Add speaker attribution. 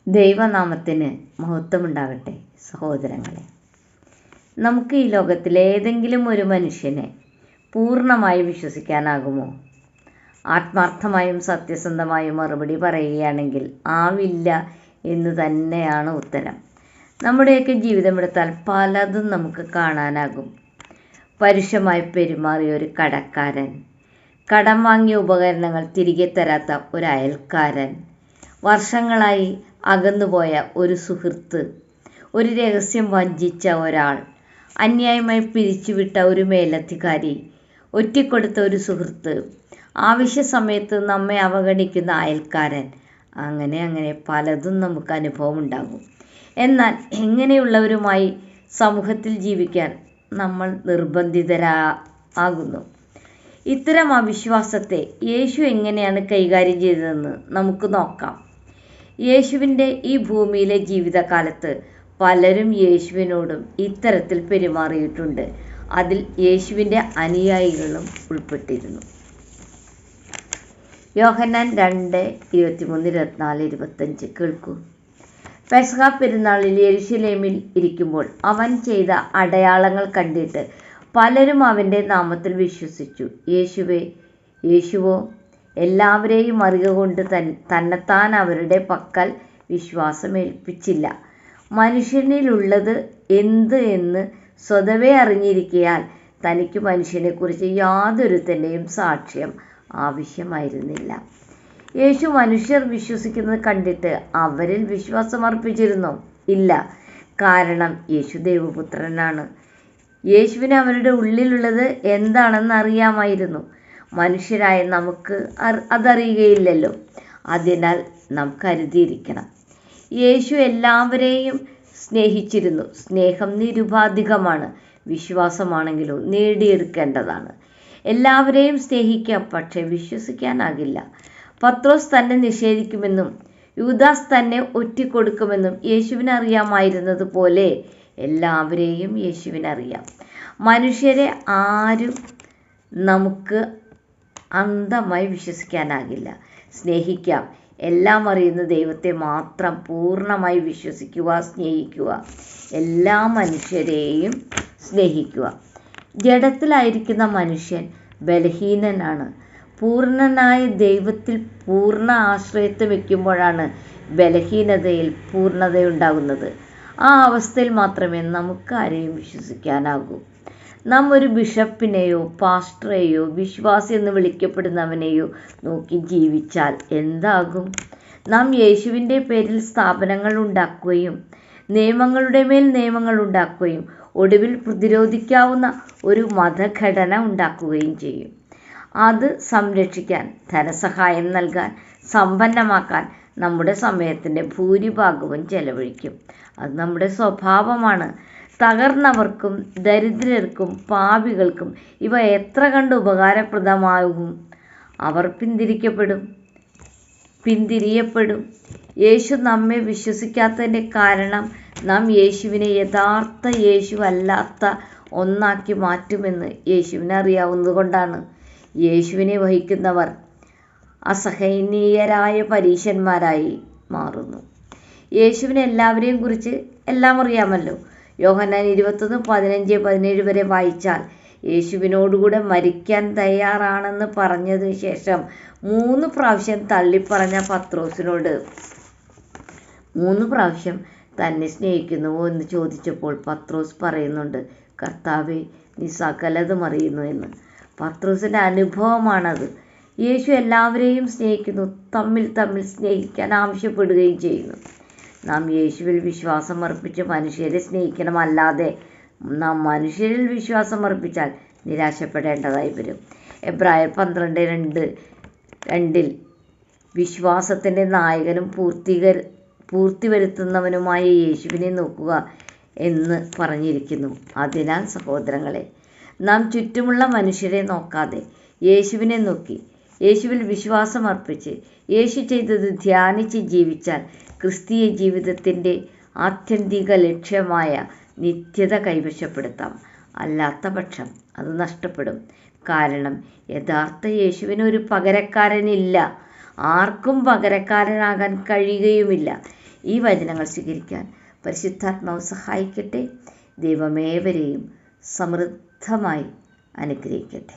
Speaker 1: ദൈവനാമത്തിന് മഹത്വമുണ്ടാകട്ടെ. സഹോദരങ്ങളെ, നമുക്ക് ഈ ലോകത്തിലെ ഏതെങ്കിലും ഒരു മനുഷ്യനെ പൂർണ്ണമായി വിശ്വസിക്കാനാകുമോ? ആത്മാർത്ഥമായും സത്യസന്ധമായും മറുപടി പറയുകയാണെങ്കിൽ ആവില്ല എന്ന് തന്നെയാണ് ഉത്തരം. നമ്മുടെയൊക്കെ ജീവിതമെടുത്താൽ പലതും നമുക്ക് കാണാനാകും. പരുഷമായി പെരുമാറിയ ഒരു കടക്കാരൻ, കടം വാങ്ങിയ ഉപകരണങ്ങൾ തിരികെ തരാത്ത ഒരു അയൽക്കാരൻ, വർഷങ്ങളായി അകന്നുപോയ ഒരു സുഹൃത്ത്, ഒരു രഹസ്യം വഞ്ചിച്ച ഒരാൾ, അന്യായമായി പിരിച്ചുവിട്ട ഒരു മേലധികാരി, ഒറ്റിക്കൊടുത്ത ഒരു സുഹൃത്ത്, ആവശ്യ സമയത്ത് നമ്മെ അവഗണിക്കുന്ന അയൽക്കാരൻ, അങ്ങനെ പലതും നമുക്ക് അനുഭവമുണ്ടാകും. എന്നാൽ എങ്ങനെയുള്ളവരുമായി സമൂഹത്തിൽ ജീവിക്കാൻ നമ്മൾ നിർബന്ധിതരാകുന്നു? ഇത്തരം അവിശ്വാസത്തെ യേശു എങ്ങനെയാണ് കൈകാര്യം ചെയ്തതെന്ന് നമുക്ക് നോക്കാം. യേശുവിൻ്റെ ഈ ഭൂമിയിലെ ജീവിതകാലത്ത് പലരും യേശുവിനോടും ഇത്തരത്തിൽ പെരുമാറിയിട്ടുണ്ട്. അതിൽ യേശുവിൻ്റെ അനുയായികളും ഉൾപ്പെട്ടിരുന്നു. യോഹന്നാൻ 2:23-24-25 കേൾക്കൂ. പെസഹ പെരുന്നാളിൽ യെരുശലേമിൽ ഇരിക്കുമ്പോൾ അവൻ ചെയ്ത അടയാളങ്ങൾ കണ്ടിട്ട് പലരും അവൻ്റെ നാമത്തിൽ വിശ്വസിച്ചു. യേശുവോ എല്ലാവരെയും അറിയുക കൊണ്ട് തന്നെത്താൻ അവരുടെ പക്കൽ വിശ്വാസമേൽപ്പിച്ചില്ല. മനുഷ്യനിലുള്ളത് എന്ത് എന്ന് സ്വതവേ അറിഞ്ഞിരിക്കയാൽ തനിക്ക് മനുഷ്യനെക്കുറിച്ച് യാതൊരുത്തൻ്റെയും സാക്ഷ്യം ആവശ്യമായിരുന്നില്ല. യേശു മനുഷ്യർ വിശ്വസിക്കുന്നത് കണ്ടിട്ട് അവരിൽ വിശ്വാസമർപ്പിച്ചിരുന്നോ? ഇല്ല. കാരണം യേശു ദൈവപുത്രനാണ്. യേശുവിന് അവരുടെ ഉള്ളിലുള്ളത് എന്താണെന്ന് അറിയാമായിരുന്നു. മനുഷ്യരായ നമുക്ക് അതറിയുകയില്ലല്ലോ. അതിനാൽ നാം കരുതിയിരിക്കണം. യേശു എല്ലാവരെയും സ്നേഹിച്ചിരുന്നു. സ്നേഹം നിരുപാധികമാണ്. വിശ്വാസമാണെങ്കിലോ നേടിയെടുക്കേണ്ടതാണ്. എല്ലാവരെയും സ്നേഹിക്കാം, പക്ഷേ വിശ്വസിക്കാനാകില്ല. പത്രോസ് തന്നെ നിഷേധിക്കുമെന്നും യൂദാസ് തന്നെ ഒറ്റിക്കൊടുക്കുമെന്നും യേശുവിന് അറിയാമായിരുന്നത് പോലെ എല്ലാവരെയും യേശുവിനറിയാം. മനുഷ്യരെ ആരും നമുക്ക് അന്ധമായി വിശ്വസിക്കാനാകില്ല. സ്നേഹിക്കാം. എല്ലാം അറിയുന്ന ദൈവത്തെ മാത്രം പൂർണ്ണമായി വിശ്വസിക്കുക, സ്നേഹിക്കുക. എല്ലാ മനുഷ്യരെയും സ്നേഹിക്കുക. ജഡത്തിലായിരിക്കുന്ന മനുഷ്യൻ ബലഹീനനാണ്. പൂർണ്ണനായ ദൈവത്തിൽ പൂർണ്ണ ആശ്രയത്വം വയ്ക്കുമ്പോഴാണ് ബലഹീനതയിൽ പൂർണ്ണതയുണ്ടാകുന്നത്. ആ അവസ്ഥയിൽ മാത്രമേ നമുക്ക് ആരെയും വിശ്വസിക്കാനാകൂ. നാം ഒരു ബിഷപ്പിനെയോ പാസ്റ്ററെയോ വിശ്വാസി എന്ന് വിളിക്കപ്പെടുന്നവനെയോ നോക്കി ജീവിച്ചാൽ എന്താകും? നാം യേശുവിൻ്റെ പേരിൽ സ്ഥാപനങ്ങൾ ഉണ്ടാക്കുകയും നിയമങ്ങളുടെ മേൽ നിയമങ്ങൾ ഉണ്ടാക്കുകയും ഒടുവിൽ പ്രതിരോധിക്കാവുന്ന ഒരു മതഘടന ഉണ്ടാക്കുകയും ചെയ്യും. അത് സംരക്ഷിക്കാൻ, ധനസഹായം നൽകാൻ, സമ്പന്നമാക്കാൻ നമ്മുടെ സമയത്തിൻ്റെ ഭൂരിഭാഗവും ചെലവഴിക്കും. അത് നമ്മുടെ സ്വഭാവമാണ്. തകർന്നവർക്കും ദരിദ്രർക്കും പാപികൾക്കും ഇവ എത്ര കണ്ട് ഉപകാരപ്രദമാകും. അവർ പിന്തിരിയപ്പെടും. യേശു നമ്മെ വിശ്വസിക്കാത്തതിൻ്റെ കാരണം നാം യേശുവിനെ യഥാർത്ഥ യേശു അല്ലാത്ത ഒന്നാക്കി മാറ്റുമെന്ന് യേശുവിനെ അറിയാവുന്നതുകൊണ്ടാണ്. യേശുവിനെ വഹിക്കുന്നവർ അസഹനീയരായ പരീശന്മാരായി മാറുന്നു. യേശുവിനെ എല്ലാവരെയും കുറിച്ച് എല്ലാം അറിയാമല്ലോ. യോഹന്നാൻ 21:15-17 വരെ വായിച്ചാൽ യേശുവിനോടുകൂടെ മരിക്കാൻ തയ്യാറാണെന്ന് പറഞ്ഞതിന് ശേഷം 3 പ്രാവശ്യം തള്ളിപ്പറഞ്ഞ പത്രോസിനോട് 3 പ്രാവശ്യം തന്നെ സ്നേഹിക്കുന്നുവോ എന്ന് ചോദിച്ചപ്പോൾ പത്രോസ് പറയുന്നുണ്ട്, കർത്താവേ, നീ സകലതും അറിയുന്നു എന്ന്. പത്രോസിൻ്റെ അനുഭവമാണത്. യേശു എല്ലാവരെയും സ്നേഹിക്കുന്നു, തമ്മിൽ സ്നേഹിക്കാൻ ആവശ്യപ്പെടുകയും ചെയ്യുന്നു. നാം യേശുവിൽ വിശ്വാസമർപ്പിച്ച് മനുഷ്യരെ സ്നേഹിക്കണം. അല്ലാതെ നാം മനുഷ്യരിൽ വിശ്വാസമർപ്പിച്ചാൽ നിരാശപ്പെടേണ്ടതായി വരും. എബ്രായർ 12:2 വിശ്വാസത്തിൻ്റെ നായകനും പൂർത്തി വരുത്തുന്നവനുമായ യേശുവിനെ നോക്കുക എന്ന് പറഞ്ഞിരിക്കുന്നു. അതിനാൽ സഹോദരങ്ങളെ, നാം ചുറ്റുമുള്ള മനുഷ്യരെ നോക്കാതെ യേശുവിനെ നോക്കി യേശുവിൽ വിശ്വാസമർപ്പിച്ച് യേശു ചെയ്തത് ധ്യാനിച്ച് ജീവിച്ചാൽ ക്രിസ്തീയ ജീവിതത്തിൻ്റെ ആത്യന്തിക ലക്ഷ്യമായ നിത്യത കൈവശപ്പെടുത്താം. അല്ലാത്ത പക്ഷം അത് നഷ്ടപ്പെടും. കാരണം യഥാർത്ഥ യേശുവിന് ഒരു പകരക്കാരനില്ല. ആർക്കും പകരക്കാരനാകാൻ കഴിയുകയുമില്ല. ഈ വചനങ്ങൾ സ്വീകരിക്കാൻ പരിശുദ്ധാത്മാവ് സഹായിക്കട്ടെ. ദൈവമേവരെയും സമൃദ്ധമായി അനുഗ്രഹിക്കട്ടെ.